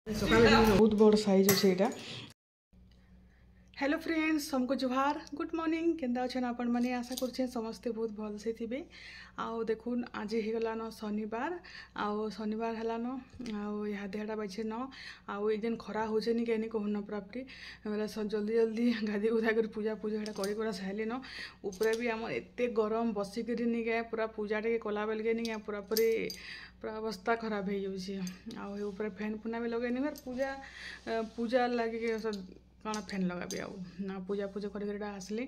बहुत बड़ साइज अच्छे यहाँ। हेलो फ्रेंड्स, हमको जुहार, गुड मॉर्निंग। केंदा अच्छे आपण मैंने आशा कर समस्ते बहुत भल से थे। आउ देखुन आज होगलान शनिवार, आउ शनिवार हेलान आउ यहाँ देहटा बाजे न आउ एक दिन खरा हो कहनी कहून पूरापूरी बोले जल्दी जल्दी गाधी उधा कर पूजा पूजा कर सारे न उपरे भी आम एत गरम बसिक निके पूरा पूजा टे कला बेल निके पूरापूरी पूरा अवस्था खराब हो जाए। फैन फुना भी लगे फिर पूजा पूजा लगे कौन फैन लगाबी आ पूजा पूजा कर आसली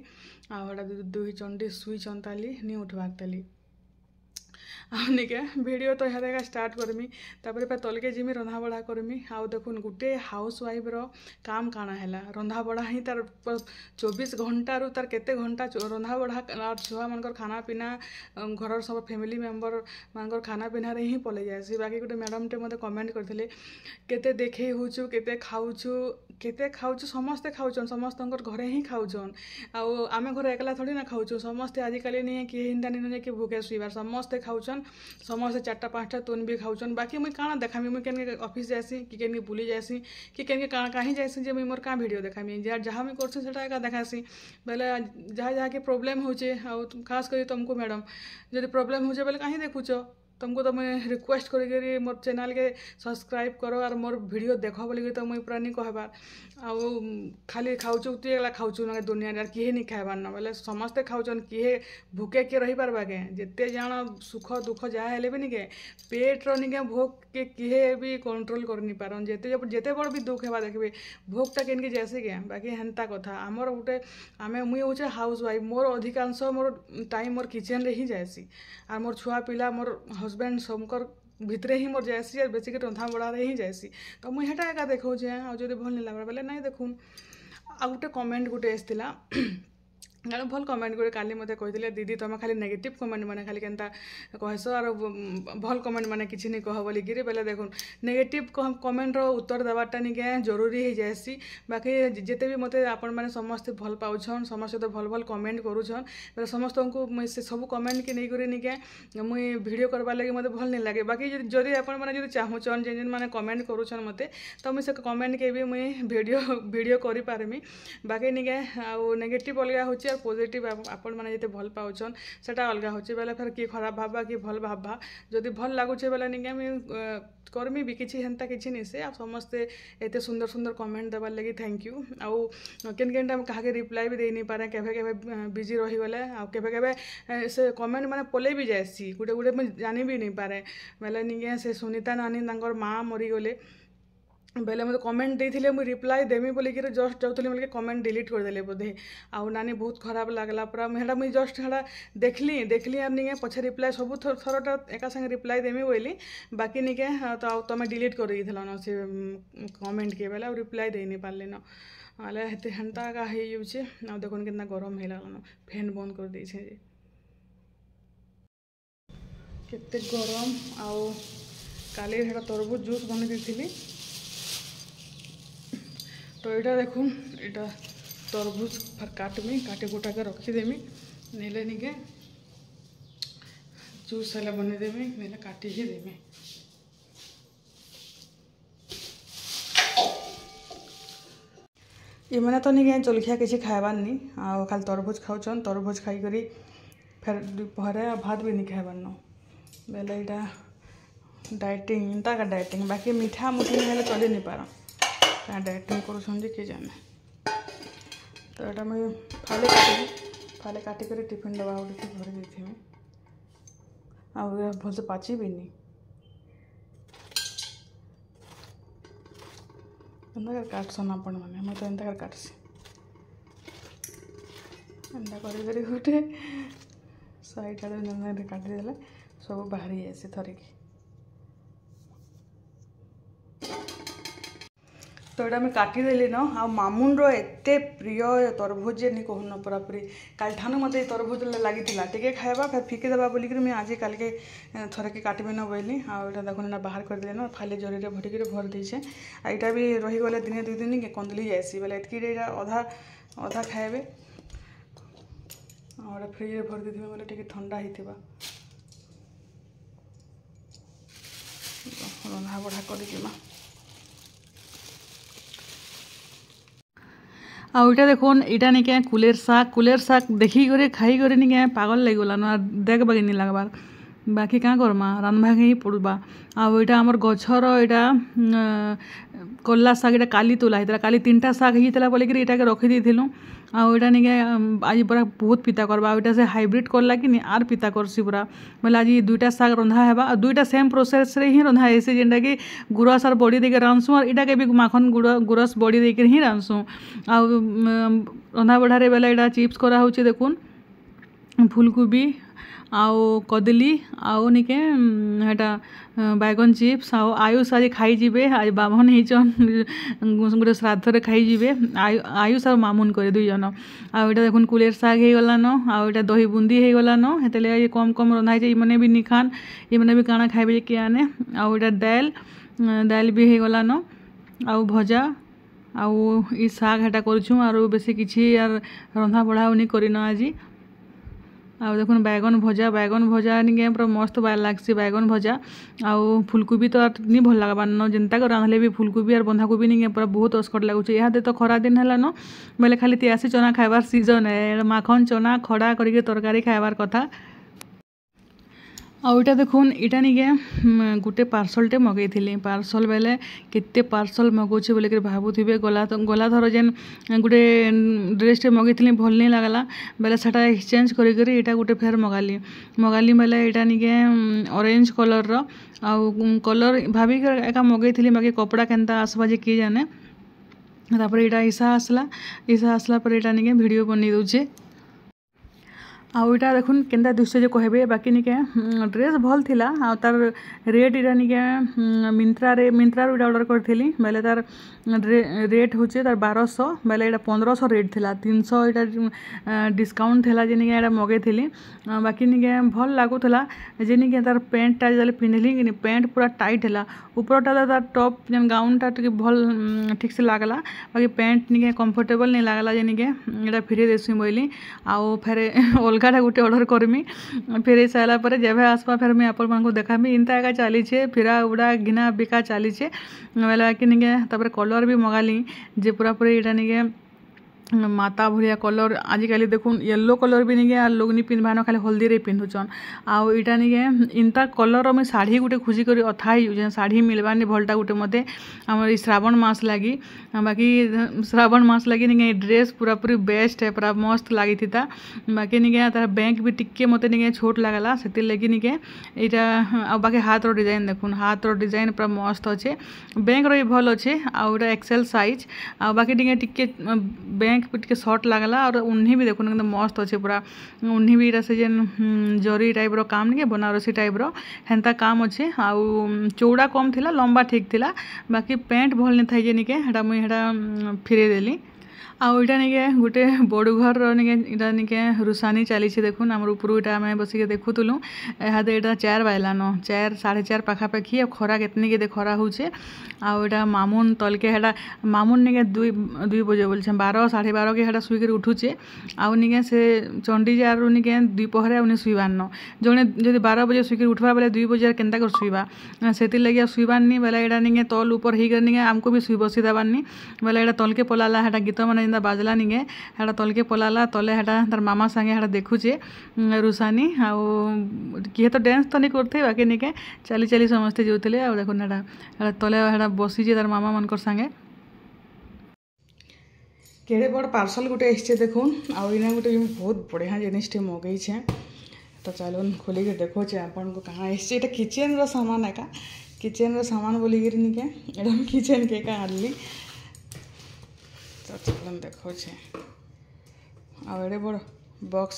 आटा दुई चंडी सुई चंताली नहीं उठवार ताली निके वीडियो तो यहाँ देखा स्टार्ट करमी तापर तलके जिमी रंधा बढ़ा करमी। आउ देखुन गोटे हाउस वाइफ रो काम काना है रंधा बढ़ा ही तार 24 घंटा रू तार केते घंटा रंधा बढ़ा छुआ मनकर खाना पीना घर सब फैमिली मेंबर मानकर खाना पीना रे ही पलै जासी। बाकी गोटे मैडम टे मते कमेंट करथिले केते देखे होछु केते खाउछु समस्ते खाउछन समस्तंकर घरे ही खाउछन आउ आमे घर एकला थोड़ी ना खाउछु समस्ते आजिकल नहीं किए हिंदा नहीं कि भूखे सुईबार समस्ते खाउछन समस्ते 4टा 5टा तुन भी खाउछन। बाकी मुई काना देखामी मुई केन ऑफिस जासी कि केन बुली जासी कि केन कहीं जासी जे मुई मोर का वीडियो देखामी जहाँ मुई करछी सेटा एका देखासी बेले जहाँ जहाँ के प्रॉब्लम होचे आ खास करी तुमको मैडम जदि प्रॉब्लम होचे बेले कहीं देखुछ तुमको तो मुझे रिक्वेस्ट करी मोर चैनल के सब्सक्राइब करो और मोर वीडियो देखो बोलिक तो मुझे पूरा नहीं कहबार आउ खाली खाऊचु तु एगला खाऊचु ना दुनिया यार किए नहीं खाइबार न बोले समस्ते खाऊचन किए भूखे किए रही पारबा के जिते जान सुख दुख जहाँ हेले भी निके पेट निके भोग के किए भी कंट्रोल कर नहीं पारन जेते बड़ भी दुख हेबा देखबे भोगटा केनके जैसे के बाकी हेन्ता कथा आमर गोटे आमे मुई होचे हाउस वाइफ मोर अधिकांश मोर टाइम मोर किचन रे ही जाएसी और मोर छुआ पिला मोर हस्बैंड सबकर भितरे ही मोर जाएसी और बेसिक रंधा बड़ा ही जाएसी तो मुझे हेटा एका देखौचे आ जदि भल नहीं लगला बेले नहीं देखुन आ गोटे कमेंट गोटे आसला भल कमेंट गुड़े काली मते कहते दीदी तुम खाली नेगेटिव कमेंट मैंने खाली केनता कहस और भल कमेंट मैंने किसी नहीं कह बोलिक बेले देखुन नेगेटिव कमेंट रो उत्तर देवाटा निके जरूरी हो जाएसी। बाकी जिते भी मते आपण मैंने समस्ते भल पाउछन समस्ते तो भल भल कमेंट करूछन बेले समस्त को से सब कमेंट के नहीं करी निके मुई वीडियो करवा लगे मते भल नहीं लगे। बाकी जदि आपण मैंने जदि चाहूछन जेन मैंने कमेंट करूछन मते तो मुई से कमेंट के भी मुई वीडियो करि पारमी। बाकी निके आ नेगेटिव अलगा होची पॉजिटिव आपण मैंने जिते भल पाउछन सेटा अलगा होची बेले फिर किए खराब भाबा कि भल भाबा जदि भल लागुचे बेले निके मुई करमी भी किसी हेन्ता किसी नहीं से आप समस्ते एते सुंदर सुंदर कमेंट देवार लगी थैंक यू। आउ केन केन टाइम कहा रिप्लाई भी दे नहीं पारे केभे केभे बिजी रही गले आ केभे केभे से कमेंट माने पले भी जाएसी गुटे गुटे मुई जानी भी नहीं पारे बेले निके से सुनीता नानी तांकर माँ मरी गले बेले मतलब कमेंट देते मुझे रिप्लाई देमी बोलिक जस्ट जाऊली बोलिक कमेंट डिलीट करदे बोधे आउ नानी बहुत खराब लगला पूरा मुझे जस्ट हाँ देखली और निके पछे रिप्लाई सब थरटा एका संगे रिप्लाई देमी बोली बाकी निके तो आउ तुम डिलीट कर न से कमेंट के बेले रिप्लाई दे नहीं पारे न आले हेन्ता का हो देखुन कितना गरम है फैन बंद कर दे केते गरम आउ काली तरबूज जूस बन दी तो यहाँ देखुन यहाँ तरबूज फिर काटमी काटे गोटा के रखीदेमी नेले निके जूस सारा बनईदेमी नेले काटी ही देमी। ये मैंने तो नहीं जलखिया किसी खाइबार नहीं आ खाली तरबूज खाऊन तरबूज खाई करी फिर दोपहर भात भी नहीं खाइबार न बेले यहाँ डाइटिंग इंता का डाइटिंग बाकी मीठा मुठी नहीं चली नहीं पार डाइटिंग कर किए जाने तो यहाँ मुझे फाले काटिक टिफिन डब्बा उठी भर देती भल से पाची भी नहीं एंता काटसन आपण मैंने मैं तो एंता काटसी एंता कर गोटे साइड आड़े काटिदेले सब बाहरी जाए थरिकी तो यहाँ मुझे काटिदेली न आ मामुन एत प्रिय तरबूज नहीं कहून पूरापूरी काल ठानु मत तरबूज लगी टे खाइबा फिर फिकी देवा बोलिक मुझे आज काल के थरके काटबी न बोली आटा देखुन ना बाहर करदे न फाले जरी भरिक भर देछे यहाँ भी रहीगले दिने 2 दिन के कंदली जाएसी बोले एतकी अधा अधा खाइबे और फ्रिज भर देते बोले टे ठंडा होता रंधा बढ़ा कर ଆଉ ଏଇଟା ଦେଖୁନ୍ ଏଇଟା ନିକେ କୁଲେର ଶାଗ ଦେଖିକରି ଖାଇକରି ନିକେ ପାଗଲ ଲାଗିଗଲାନ ଆର୍ ଦେଖବାକେ ନି ଲାଗବାର୍ ବାକି କାଁ କର୍ମା ରାନ୍ଧବାକେ ହିଁ ପଡ଼ବା। ଆଉ ଏଇଟା ଆମର ଗଛର ଏଇଟା କଲା ଶାଗ ଏଇଟା କାଲି ତୋଲା ହେଇଥିଲା କାଲି 3ଟା ଶାଗ ହେଇଥିଲା ବୋଲିକିରି ଏଇଟାକେ ରଖିଦେଇଥିଲୁ। ଆଉ ଏଇଟା ନିକେ ଆଜି ପୁରା ବହୁତ ପିତା କର୍ବା ଆଉ ଏଇଟା ସେ ହାଇବ୍ରିଡ୍ କଲା କି ନି ଆର୍ ପିତା କରସି ପୁରା ବୋଲେ ଆଜି 2ଟା ଶାଗ ରନ୍ଧା ହେବା ଆଉ 2ଟା ସେମ୍ ପ୍ରୋସେସ୍ରେ ହିଁ ରନ୍ଧା ହେସି ଯେନ୍ଟାକି ଗୁରସ୍ ଆର୍ ବଡ଼ି ଦେଇକି ରାନ୍ଧସୁଁ ଆର୍ ଏଇଟାକେ ବି ମାଖନ ଗୁରସ୍ ବଡ଼ି ଦେଇକିରି ହିଁ ରାନ୍ଧସୁଁ। ଆଉ ରନ୍ଧା ବଢ଼ାରେ ବେଲେ ଏଇଟା ଚିପ୍ସ କରାହେଉଛି ଦେଖୁନ୍ ଫୁଲକୋବି ଆଉ କଦଲି ଆଉ ନିକେ ହେଟା बैगन चिप्स आयुष आज खाईजे आज बाभन होचन गोटे श्राद्धरे खाईजे आयुष और मामुन करे 2 जन आउ देखुन कुलेर साग हो गलान आउटा दही बुंदी हो गलान हेतले कम कम रंधा है इमने भी निखान इमने भी काना खाइबे कि आने आउटा दाल भी हो गलान आउ भजा आउ ई साग हेटा करछुं आरो बेसी किछि यार रंधा बढ़ा उनी करिन आज आउ देखुन बैगन भजा निके पूरा मस्त बार लागसी बैगन भजा आउ फुलकोबी तो नहीं भल लगवा न जिनता कर रांधले भी फुलकोबी और बंधाकोबी निके पूरा बहुत अस्कट लगुच यहाँ तो खरा दिन है न बोले खाली तियासी चना खाइबार सीजन है माखन चना खड़ा करके तरकारी खाइबार कथा। आउ इटा देखुन इटा निके गोटे पार्सलटे मगैली पार्सल बेले केते पार्सल मगौचे बोलिक भावुथे गला थर जेन गोटे ड्रेसटे मगैली भल नहीं लगला बेले सेटा एक्सचेंज करी इटा गोटे फेर मगाली बेले इटा निके ऑरेंज कलर आउ कलर भाविक एका मगैली बाकी कपड़ा केनता आसबा जे किए जाने तापर इटा ईसा आसला पर इटा निके वीडियो बनी दउचे। आउ इटा देखुन केनता दृश्य जो कहबे बाकी निके ड्रेस भल थिला आ तार रेट इटा निके मिंत्रा इटा ऑर्डर करथिली बेले तार रेट होचे तार 1200 बेले इटा 1500 रेट थिला 300 इटा डिस्काउंट थिला जे निके इटा मगैथिली बाकी निके भल लागुथला जे निके तार पैंट टा जले पिनली कि पैंट पूरा टाइट हैला ऊपरटा तार टॉप जेन गाउन टा टिके भल ठीक से लागला बाकी पैंट निके कंफर्टेबल नहीं लागला जे निके इटा फिरे देसु बोइली आउ फेरे अलगाटा गोटे ऑर्डर करमी फेर सारा पर जब आसपा फिर मुझे आपण मानक देखामी इनता एका चली फिरा उड़ा घिना बिका चली बेले कि निके तापर कलर भी मगाली जे पूरा पूरी इटा निके माता भलिया कलर आजिकल देखुन येलो कलर भी निके आ लोग नहीं पिंधबान खाली हल्दी रे पिंधुचन आउ इटा निके इनता कलर में शाढ़ी गोटे खुजी कर अथाई शाढ़ी मिलबानी भलटा गोटे मते आम श्रावण मास लगी बाकी श्रावण मास लगी निके ड्रेस पूरा पूरी बेस्ट है पूरा मस्त लगी था बाकी निके तार बैंक भी टिके मते निके छोट लगला से लगी निके इटा आ बाकी हाथ रो डिजाइन देखुन हाथ रो डिजाइन पूरा मस्त अच्छे बैंक रो भल अच्छे आउ एक्सेल साइज आ बाकी निके टिके बैंक टिके शॉर्ट लगला और उन्हीं भी देखुन एकदम मस्त अच्छे पूरा उन्हीं भी से जेन जरी टाइप रो काम नहीं बनारसी टाइप रो हेन्ता काम अच्छे आउ चौड़ा कम थिला लंबा ठीक थिला बाकी पैंट भल नहीं था जे निके हेटा मुई हेटा फिरे देली आउ इटा निके गोटे बड़ घर निके इटा निके रुसानी चली देखुन आम ऊपर इटा आम बसिक देखुलु यहाँ इटा 4 बाजलान 4 साढ़े 4 पाखापाखि खरा केतनी के खरा होचे आउ इटा मामुन तलके हेटा मामुन निके 2 बजे बोल 12 साढ़े 12 के हेटा शुई उठुचे आउ निके से चंडी जार निके 2 पहरे उन्हें शुईबार जड़े जब 12 बजे शुई उठवा बेले 2 बजे केनता कर शुईबा से लगे शुईबार नहीं बेले इटा निके तल ऊपर होकर निके आमको भी शुई बसी देबार बेले इटा तलके पलाला हेटा गीत मैंने जिंदा बाजला निगे हेटा तलके पलाला तले हेटा तार मामा संगे हेटा देखुचे रुसानी आउ किए तो डांस तो नहीं करते बाकी निके चली चली समस्ते जोते आ देखुन हेटा तले हेटा बसीचे तार मामा मनकर संगे केड़े बड़ पार्सल गोटे एसचे देखुन आउ इना गोटे बहुत बढ़िया जिनिसटे मगैछे तो चलुन खोलिक देखोचे आपन को कहाँ एसचे एटा किचेन रो सामान है का किचेन रो सामान बोलिक निके एटा किचेन के का आनली तो चलन देखो आड़े बड़ बॉक्स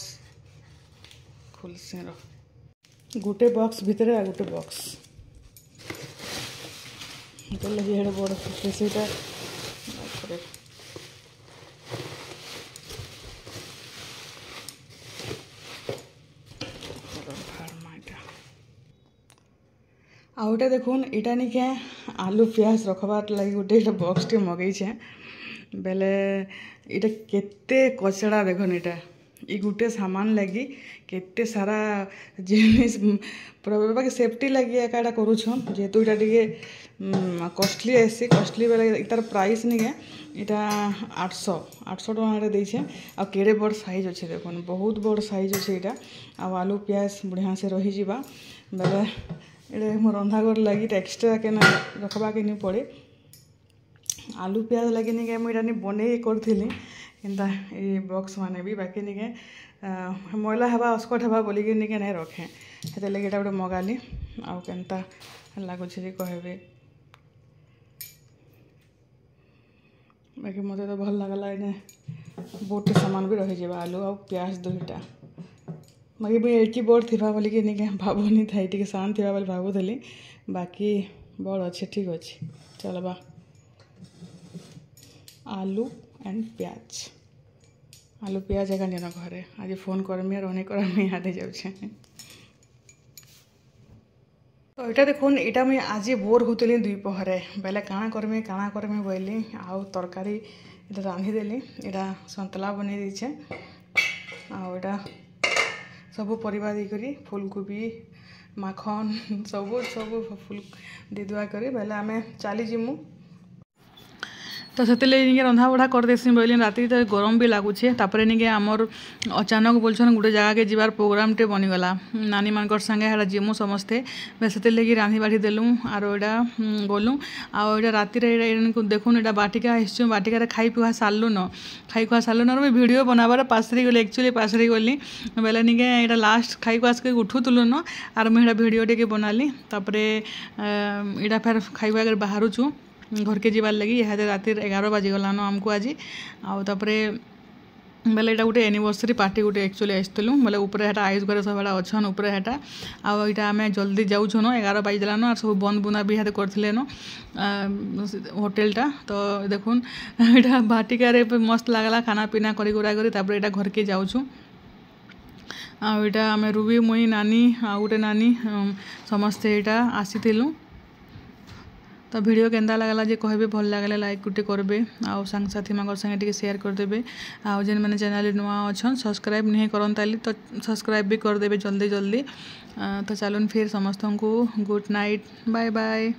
खुलसे गोटे बॉक्स भितर आ गोटे बॉक्स लगे हेड़े बड़ खुलसे आउटा देखुन इटा निके आलू प्याज रखबार लगी गोटे बॉक्स टे मगैछे बेले इटा केते कचड़ा देखुन इटा ये गोटे सामान लगी केते सारा जिनिस प्रभा के सेफ्टी लगी एकाटा करूछन जेहेतु इटा टिके कॉस्टली आसी कॉस्टली बेले तार प्राइस नहीं है यहाँ 800 टଙ୍କା देछे आ केड़े बड़ साइज अच्छे देखुन बहुत बड़ साइज अच्छे यहाँ आ आलू प्याज बढ़िया से रही जावा बेले ये मोर रंधाघर लगी एक्सट्रा के रखबा के नहीं पड़े आलू प्याज लगे नहीं मुझे बने करी एंता ये बॉक्स माने भी बाकी नहीं मैला हवा अस्कट हवा बोलिके नहीं रखे से लगे गोटे मगाली आउ केन्ता लगुच कहबे बाकी मत तो भल लगला इने बहुत सामान भी रही जावा आलू आ प्याज दुईटा बाकी मुझे एड़की बड़ थी बोलिके नहीं भावुनी था ये शांत थी भावुली बाकी बड़ अच्छे ठीक अच्छे चलबा आलू एंड प्याज आलू प्याज एका निन घरे आज फोन करमी और नहीं करमी हाथे जाऊे तो यहाँ देखुन यहाँ मुझे आज बोर होती दुपहरे बेले काଣା करमी बोली आउ तरकारी रांधिदेली यहाँ सन्तला बन देचे आटा सब परिवा देकर फूलकोबी माखन सब सब फूल दे दुआ कर बेले आम चली जीमु तो से रंधा बढ़ा करदेसी बोली राति तो गरम भी लगुचे तापर निके आमर अचानक बोलछन गोटे जगह के जीवार प्रोग्राम टे बनीगला नानी मानकर संगे हेड़ा जीमु समस्ते से लगे रांधि बाढ़ी देलु आर यहाँ गलु आटा राति देखुन यहाँ बाटिका आसचु बाटिकार खाई पिवा सारू न खाई खुआ सारू न मुझे भिड बनाबार पासरी गली एक्चुअली पासरी गली बेले निके यहाँ लास्ट खाई खुआ के उठुलु न आर मुझे भिड टे बनाली तापर यहाँ फेर खाई खुआ बाहरुचु घर के जीवार लगी यहाँ राति 11 बाजिगलान आमको आज आउे बेले यहाँ गोटे एनिवर्सरी पार्टी गोटे एक्चुअली आसलु बोले ऊपर हेटा आयुष घर सब अच्छन ऊपर हेटा आईटा आम जल्दी जाऊँ न 11 बाजिदेलान और सब बंद बुना भी यहाँ करते न होटेलटा तो देखुन यहाँ बाटिकार मस्त लगला खाना पीना कर यहाँ घर के जाऊँ आईटा आम रूबी मुई नानी आ गोटे नानी समस्ते यहाँ आसीलु तो वीडियो केंदा लगला जे कहबे भल लगले लाइक गुटे करबे आउ संग साथी मांगर संगे टिके शेयर कर देबे आउ जेन माने चैनल नुआ अछन सब्सक्राइब नहीं करंताली तो सब्सक्राइब भी कर देबे जल्दी जल्दी तो चलुन फिर समस्त को गुड नाइट बाय बाय।